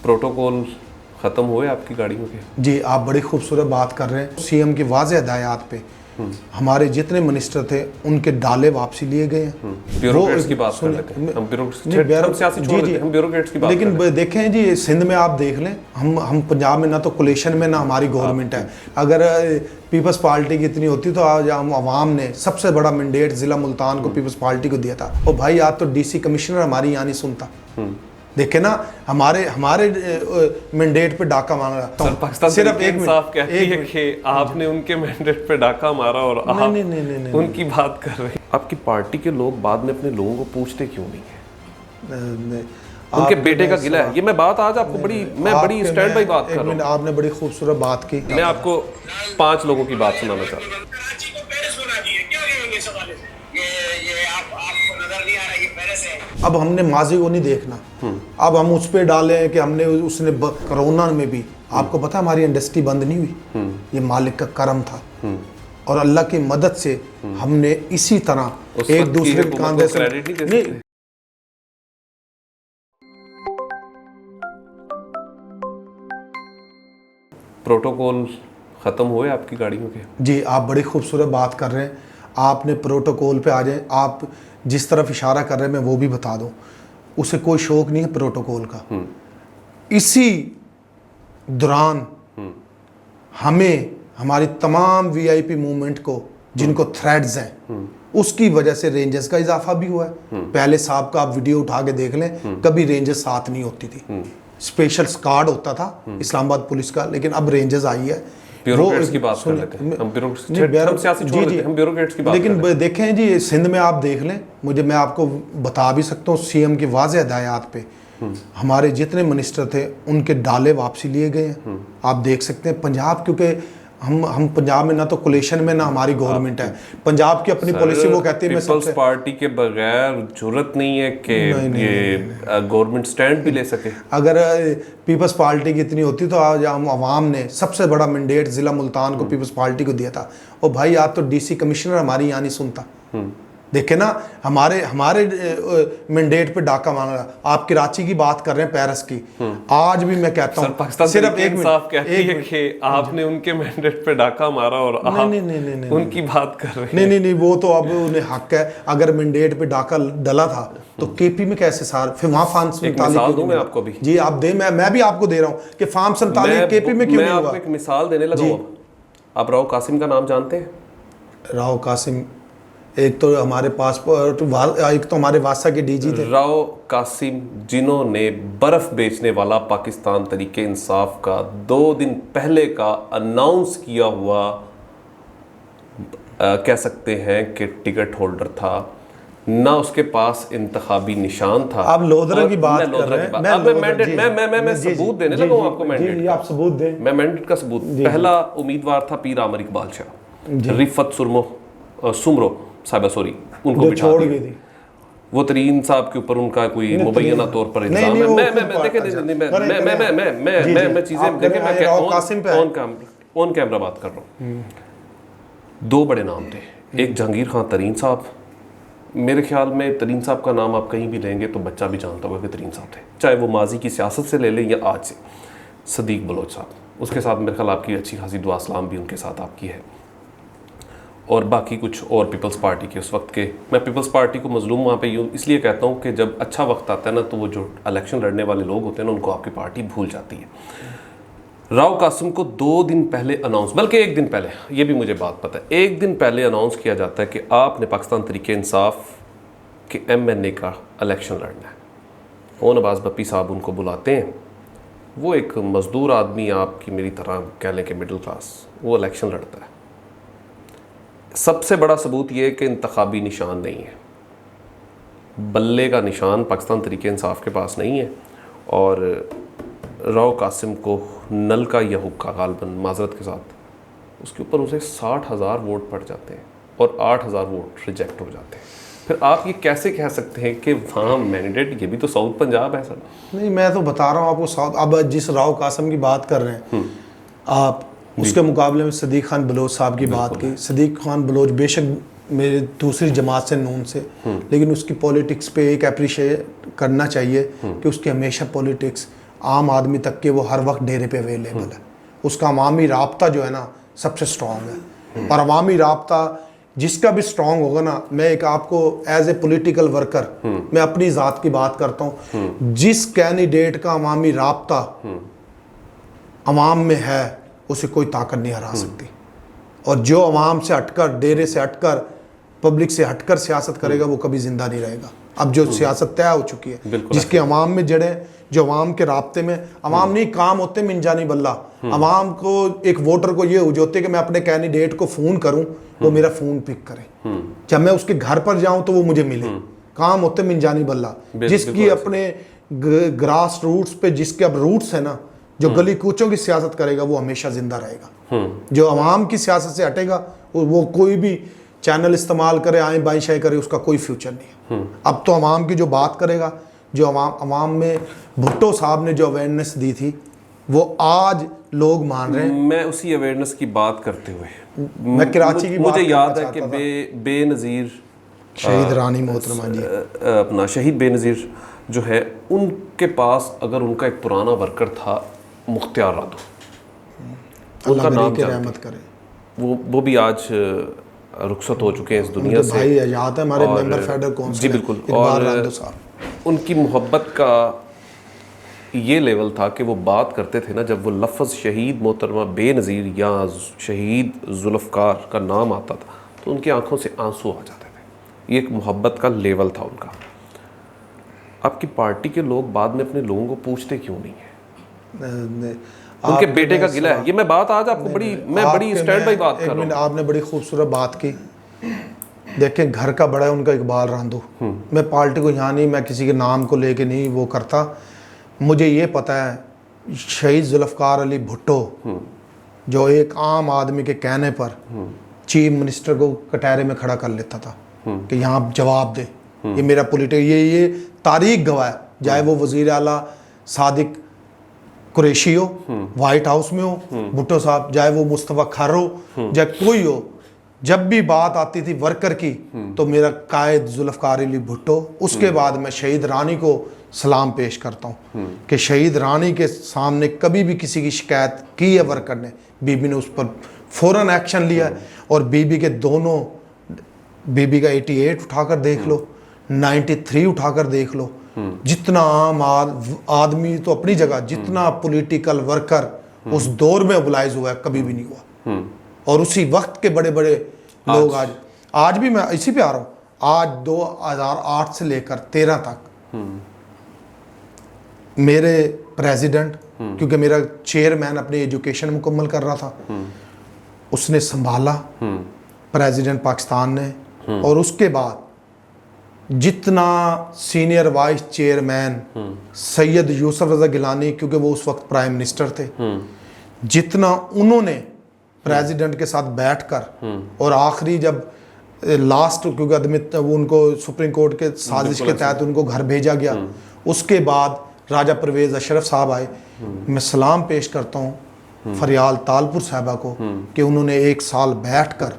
Protocol ख़त्म हुए आपकी गाड़ियों के? जी, आप बड़ी खूबसूरत बात कर रहे हैं। सीएम की वाज़ेह हिदायत पे हमारे जितने मिनिस्टर थे उनके डाले वापसी लिए गए हैं। ब्यूरोक्रेट्स की बात कर लेते हैं हम, सियासी छोड़ देते हैं, हम ब्यूरोक्रेट्स की बात लेकिन देखें जी, सिंध में आप देख लें, हम पंजाब में ना तो कोलेशन में ना हमारी गवर्नमेंट है। अगर पीपल्स पार्टी की इतनी होती तो आज हम अवाम ने सबसे बड़ा मैंडेट ज़िला मुल्तान को पीपल्स पार्टी को दिया था। और भाई आप तो डीसी कमिश्नर हमारी यहाँ नहीं सुनता। देखे ना, हमारे मैंडेट पे डाका मारा। पाकिस्तान सिर्फ एक साफ कहती है कि आपने उनके मैंडेट पे डाका मारा और आप नहीं, उनकी बात कर रहे हैं। आपकी पार्टी के लोग बाद में अपने लोगों को पूछते क्यों नहीं है? उनके बेटे का गिला है। ये मैं बात आज आपको बड़ी स्टैंड बाई बात कर रहा हूँ। आपने बड़ी खूबसूरत बात की। मैं आपको 5 लोगों की बात सुनाना चाहता हूँ। अब हमने माजी को नहीं देखना, अब हम उस पर डालें कि हमने उसने कोरोना में भी, आपको पता हमारी इंडस्ट्री बंद नहीं हुई, ये मालिक का करम था और अल्लाह की मदद से हमने इसी तरह एक दूसरे के कांधे से नहीं। प्रोटोकॉल ख़त्म हुए आपकी गाड़ियों के? जी, आप बड़ी खूबसूरत बात कर रहे हैं। आपने प्रोटोकॉल पे आ जाए, आप जिस तरफ इशारा कर रहे हैं मैं वो भी बता दूं, उसे कोई शौक नहीं है प्रोटोकॉल का। इसी दौरान हमें हमारी तमाम वीआईपी मूवमेंट को जिनको थ्रेड्स हैं उसकी वजह से रेंजर्स का इजाफा भी हुआ है। पहले साहब का आप वीडियो उठा के देख लें, कभी रेंजर्स साथ नहीं होती थी, स्पेशल स्क्वाड होता था इस्लामाबाद पुलिस का, लेकिन अब रेंजर्स आई है। ब्यूरोक्रेट्स की बात कर लेते हैं हम, सियासी छोड़ देते हैं, हम ब्यूरोक्रेट्स की बात कर लेते हैं। लेकिन देखें जी, सिंध में आप देख लें, मैं आपको बता भी सकता हूँ, सीएम की वाज़ेह हिदायत पे हमारे जितने मिनिस्टर थे उनके डाले वापसी लिए गए हैं। आप देख सकते हैं पंजाब, क्योंकि हम पंजाब में ना तो कोलेशन में ना हमारी गवर्नमेंट है। पंजाब की अपनी पॉलिसी वो कहती है पीपल्स पार्टी के बगैर जरूरत नहीं है कि ये गवर्नमेंट स्टैंड भी ले सके। अगर पीपल्स पार्टी की इतनी होती तो आज हम अवाम ने सबसे बड़ा मैंडेट ज़िला मुल्तान को पीपल्स पार्टी को दिया था। और भाई आप तो डीसी कमिश्नर हमारी यहाँ नहीं सुनता। देखे ना, हमारे मैंडेट पे डाका मारा। आप कराची की बात कर रहे हैं, पेरिस की। आज भी मैं कहता हूँ पाकिस्तान सिर्फ एक साफ कहती है कि आपने उनके मैंडेट पे डाका मारा और आप उनकी बात कर रहे हैं। नहीं, वो तो अब उन्हें हक है। अगर मैंडेट पे डाका डला था तो केपी में कैसे सार, फिर वहाँ फार्म 47 दूं मैं आपको भी। जी आप दे, मैं भी आपको दे रहा हूँ कि फार्म 47 केपी में क्यों नहीं हुआ। मैं आपको एक मिसाल देने लगा हूँ। आप राव कासिम का नाम जानते हैं? राव कासिम एक तो हमारे पासपोर्ट, एक तो हमारे वासा के डीजी थे। राव कासिम, जिन्होंने बर्फ बेचने वाला पाकिस्तान तरीके इंसाफ का 2 दिन पहले का अनाउंस किया हुआ कह सकते हैं कि टिकट होल्डर था, ना उसके पास इंतखाबी निशान था। आप लोधरा की बात कर रहे हैं। मैं सबूत देने लगा हूं आपको मैंडेट का। आप सबूत दें। मैं मैंडेट का सबूत, पहला उम्मीदवार था पीर आमिर इकबाल शाह, रिफत सुमरो साहिबा, सॉरी, उनको बिठा दी। वो तरीन साहब के ऊपर उनका कोई मुबैना तौर पर इल्जाम है। मैं चीजें देखें, मैं ऑन कैमरा बात कर रहा हूँ। 2 बड़े नाम थे, एक जहांगीर खान तरीन साहब। मेरे ख्याल में तरीन साहब का नाम आप कहीं भी लेंगे तो बच्चा भी जानता होगा कि तरीन साहब थे, चाहे वो माजी की सियासत से ले लें या आज से। सदीक बलोच साहब, उसके साथ मेरे ख्याल आपकी अच्छी खासी दुआ सलाम भी उनके साथ आपकी है। और बाकी कुछ और पीपल्स पार्टी के उस वक्त के, मैं पीपल्स पार्टी को मजलूम वहाँ पे इसलिए कहता हूँ कि जब अच्छा वक्त आता है ना तो वो जो इलेक्शन लड़ने वाले लोग होते हैं ना उनको आपकी पार्टी भूल जाती है। राव कासिम को 2 दिन पहले अनाउंस, बल्कि 1 दिन पहले, ये भी मुझे बात पता है, 1 दिन पहले अनाउंस किया जाता है कि आपने पाकिस्तान तरीके इंसाफ के MNA का इलेक्शन लड़ना है। ओ नवाज भप्पी साहब उनको बुलाते हैं। वो एक मजदूर आदमी, आपकी मेरी तरह कह लें कि मिडिल क्लास, वो इलेक्शन लड़ता है। सबसे बड़ा सबूत ये है कि इंतखाबी निशान नहीं है, बल्ले का निशान पाकिस्तान तरीके इंसाफ के पास नहीं है। और राव कासिम को नल का या हुक्का, गालबन माजरत के साथ, उसके ऊपर उसे 60,000 वोट पड़ जाते हैं और 8,000 वोट रिजेक्ट हो जाते हैं। फिर आप ये कैसे कह सकते हैं कि वहाँ मैंडेट, ये भी तो साउथ पंजाब है सर। नहीं, मैं तो बता रहा हूँ आपको साउथ। अब जिस राव कासिम की बात कर रहे हैं आप, उसके मुकाबले में सदीक खान बलोच साहब की बात की। सदीक खान बलोच बेशक मेरे दूसरी जमात से नून से, लेकिन उसकी पॉलिटिक्स पे एक अप्रिशिएट करना चाहिए कि उसकी हमेशा पॉलिटिक्स आम आदमी तक के वो हर वक्त डेरे पे अवेलेबल है। उसका अवामी राब्ता जो है ना सबसे स्ट्रॉन्ग है। और अवामी राब्ता जिसका भी स्ट्रॉन्ग होगा ना, मैं एक आपको एज ए पॉलिटिकल वर्कर मैं अपनी ज़ात की बात करता हूँ, जिस कैंडिडेट का अवामी राब्ता अवाम में है उसे कोई ताकत नहीं हरा सकती। और जो अवाम से हटकर, डेरे से हटकर, पब्लिक से हटकर सियासत करेगा वो कभी जिंदा नहीं रहेगा। अब जो सियासत तय हो चुकी है, जिसके अवाम में जड़े, जो अवाम के राब्ते में, अवाम नहीं काम होते मिनजानी बल्ला, अवाम को एक वोटर को ये होते कि मैं अपने कैंडिडेट को फ़ोन करूं, वो मेरा फ़ोन पिक करे, जब मैं उसके घर पर जाऊं तो वो मुझे मिले। काम होते मिनजानी बल्ला, जिसकी अपने ग्रास रूट्स पे, जिसके अब रूट्स है ना, जो गली कूचों की सियासत करेगा वो हमेशा जिंदा रहेगा। जो अवाम की सियासत से हटेगा वो कोई भी चैनल इस्तेमाल करे, आए बाई शाई करे, उसका कोई फ्यूचर नहीं है। अब तो अवाम की जो बात करेगा, जो अवाम में भुट्टो साहब ने जो अवेयरनेस दी थी वो आज लोग मान रहे हैं। मैं उसी अवेयरनेस की बात करते हुए मैं कराची की मुझे याद है कि बेनज़ीर शहीद रानी मोहतरमा जी, अपना शहीद बेनज़ीर जो है, उनके पास अगर उनका एक पुराना वर्कर था मुख्तियार रादो, उनका नाम रहमत करे, वो भी आज रुखसत हो चुके हैं इस दुनिया से। भाई याद है हमारे मेंबर फेडरल काउंसिल, जी बिल्कुल। और उनकी मोहब्बत का ये लेवल था कि वो बात करते थे ना, जब वो लफ्ज़ शहीद मोहतरमा बेनज़ीर या शहीद जुल्फ़कार का नाम आता था तो उनकी आंखों से आंसू आ जाते थे। ये एक मोहब्बत का लेवल था उनका। आपकी पार्टी के लोग बाद में अपने लोगों को पूछते क्यों नहीं है? उनके बेटे का गिला है। ये मैं बात आज आपको बड़ी स्टैंड बाई बात कर रहा हूं। आपने बड़ी खूबसूरत बात की। देखें, घर का बड़ा है उनका इकबाल रांधो। मैं पार्टी को यहाँ नहीं, मैं किसी के नाम को लेके नहीं वो करता। मुझे ये पता है शहीद जुल्फ़कार अली भुट्टो जो एक आम आदमी के कहने पर चीफ मिनिस्टर को कटहरे में खड़ा कर लेता था कि यहाँ जवाब दे, ये मेरा ये तारीख गवाह है, चाहे वो वज़ीर आला सादिक कुरैशी हो, वाइट हाउस में हो भुट्टो साहब, चाहे वो मुस्तफ़ा खर हो, चाहे कोई हो, जब भी बात आती थी वर्कर की तो मेरा कायद जुल्फ़कार अली भुट्टो। उसके बाद मैं शहीद रानी को सलाम पेश करता हूँ कि शहीद रानी के सामने कभी भी किसी की शिकायत की है वर्कर ने, बीबी ने उस पर फ़ौरन एक्शन लिया। और बीबी के दोनों, बीबी का 88 उठाकर देख लो, 93 उठाकर देख लो, जितना आम आदमी तो अपनी जगह, जितना पॉलिटिकल वर्कर उस दौर में मोबिलाइज हुआ है कभी भी नहीं हुआ। और उसी वक्त के बड़े बड़े लोग आज भी, मैं इसी पे आ रहा हूँ, आज 2008 से लेकर 13 तक मेरे प्रेसिडेंट, क्योंकि मेरा चेयरमैन अपनी एजुकेशन मुकम्मल कर रहा था, उसने संभाला, प्रेसिडेंट पाकिस्तान ने। और उसके बाद जितना senior vice chairman Syed Yusuf Raza Gilani, क्योंकि वो उस वक्त प्राइम मिनिस्टर थे, जितना उन्होंने प्रेसिडेंट के साथ बैठकर, और आखिरी जब लास्ट, क्योंकि आदमी उनको सुप्रीम कोर्ट के साजिश के तहत उनको घर भेजा गया, उसके बाद राजा परवेज़ अशरफ साहब आए। मैं सलाम पेश करता हूँ फरियाल तालपुर साहबा को कि उन्होंने 1 साल बैठकर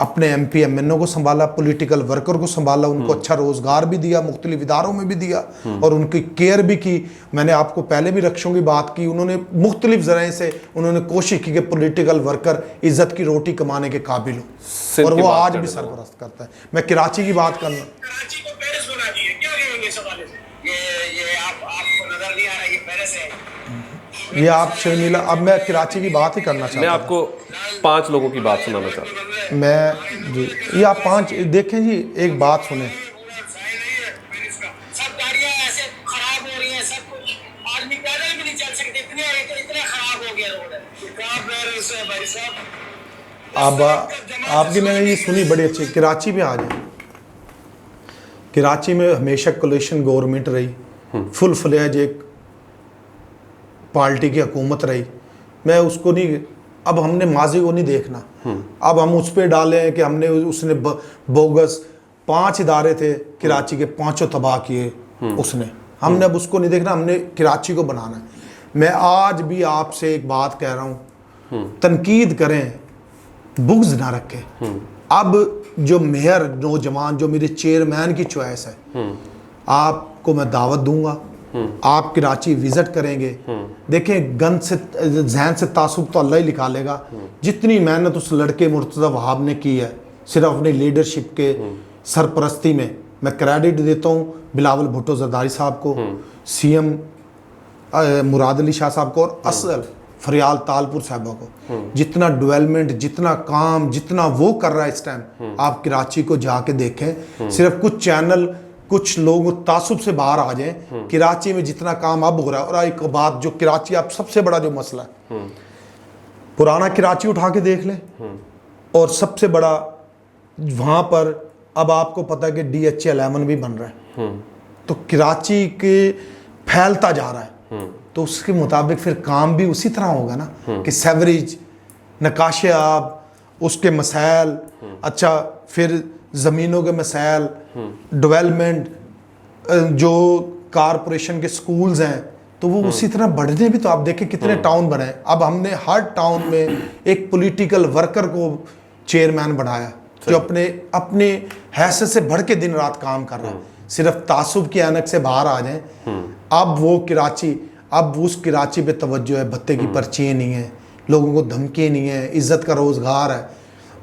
अपने MP MNO को संभाला, पॉलिटिकल वर्कर को संभाला, उनको अच्छा रोज़गार भी दिया, मुख्तलिफ इदारों में भी दिया, और उनकी केयर भी की। मैंने आपको पहले भी रक्षों की बात की, उन्होंने मुख्तलिफ ज़राए से उन्होंने कोशिश की कि पॉलिटिकल वर्कर इज़्ज़त की रोटी कमाने के काबिल हो, और वो आज भी सरपरस्त करता है। मैं कराची की बात करना, ये आप शर्मिला, अब मैं कराची की बात ही करना चाहता हूँ। मैं आपको 5 लोगों की बात सुनाना चाहता हूँ। मैं जी, ये आप 5 देखें जी, एक बात सुने। सब गाड़ियां ऐसे खराब हो रही हैं, सब कुछ, आदमी पैदल भी नहीं चल सकते, इतने खराब हो गया रोड। भाई साहब, अब आपकी मैंने ये सुनी बड़ी अच्छी, कराची में आ जाए। कराची में हमेशा कोलिशन गवर्नमेंट रही, फुल फ्लेज एक पार्टी की हुकूमत रही। मैं उसको नहीं, अब हमने माजी को नहीं देखना, अब हम उस पर डालें कि हमने उसने बोगस 5 इदारे थे कराची के, 5 तबाह किए उसने, हमने अब उसको नहीं देखना, हमने कराची को बनाना है। मैं आज भी आपसे एक बात कह रहा हूँ, तनकीद करें, बुग्ज ना रखें। अब जो मेयर नौजवान, जो मेरे चेयरमैन की चॉइस है, आपको मैं दावत दूंगा आप कराची विजिट करेंगे, देखें गन से जहन से तासुब तो अल्लाह ही निकालेगा। जितनी मेहनत उस लड़के मुर्तज़ा वहाब ने की है सिर्फ अपनी लीडरशिप के सरपरस्ती में, मैं क्रेडिट देता हूँ बिलावल भुट्टो जरदारी साहब को, CM मुराद अली शाह साहब को और असल फरियाल तालपुर साहबा को। जितना डेवलपमेंट, जितना काम, जितना वो कर रहा है इस टाइम, आप कराची को जाके देखें। सिर्फ कुछ चैनल, कुछ लोग तासुब से बाहर आ जाएं, कराची में जितना काम अब हो रहा है। और एक बात जो कराची अब सबसे बड़ा जो मसला है, पुराना कराची उठा के देख लें, और सबसे बड़ा वहाँ पर अब आपको पता है कि DH11 भी बन रहा है, तो कराची के फैलता जा रहा है, तो उसके मुताबिक फिर काम भी उसी तरह होगा ना कि सेवरेज, नकाशे आब, उसके मसाइल, अच्छा फिर ज़मीनों के मसाइल, डेवलपमेंट, जो कारपोरेशन के स्कूल्स हैं, तो वो उसी तरह बढ़ने भी। तो आप देखें कितने टाउन बने। अब हमने हर टाउन में एक पॉलिटिकल वर्कर को चेयरमैन बनाया जो अपने अपने हैसियत से बढ़ के दिन रात काम कर रहा है। सिर्फ तासुब की ऐनक से बाहर आ जाएं, अब वो कराची, अब उस कराची पे तवज्जो है, भत्ते की पर्चियाँ नहीं है, लोगों को धमकी नहीं है, इज्जत का रोज़गार है,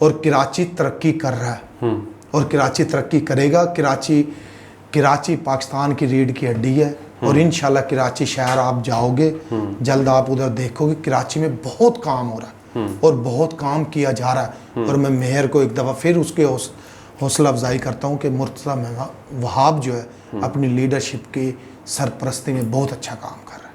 और कराची तरक्की कर रहा है और कराची तरक्की करेगा। कराची पाकिस्तान की रीढ़ की हड्डी है, और इंशाल्लाह कराची शहर आप जाओगे जल्द, आप उधर देखोगे कराची में बहुत काम हो रहा है और बहुत काम किया जा रहा है। और मैं मेयर को एक दफ़ा फिर उसके हौसला अफजाई करता हूँ कि मुर्तज़ा वहाब जो है अपनी लीडरशिप की सरपरस्ती में बहुत अच्छा काम कर रहा है।